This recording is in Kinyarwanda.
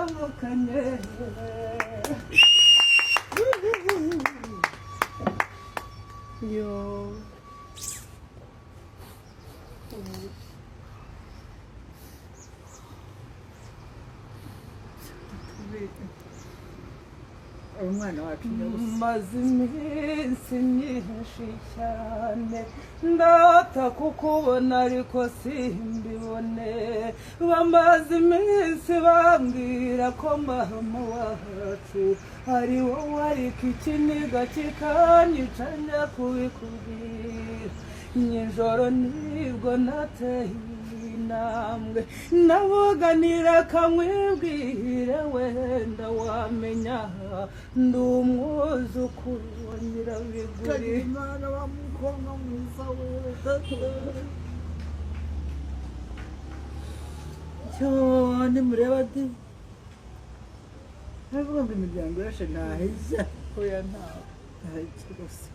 turamukanye yo umwana wacu maze iminsi myinshi cyane ndata kukubona ariko simbibone bamaze iminsi bambwira ko mama wacu ari wowe ariko ikiniga kikanyica njya kubikubwira nijoro nibwo nateye intambwe navuganira kamwibwire wenda wamenya ndi umwuzukuru wa Nyirabiguri Imana bamukoma mwiza wewe cyane mureba ati ntabwo ngo imiryango yose ntahiza oya ntawe rwose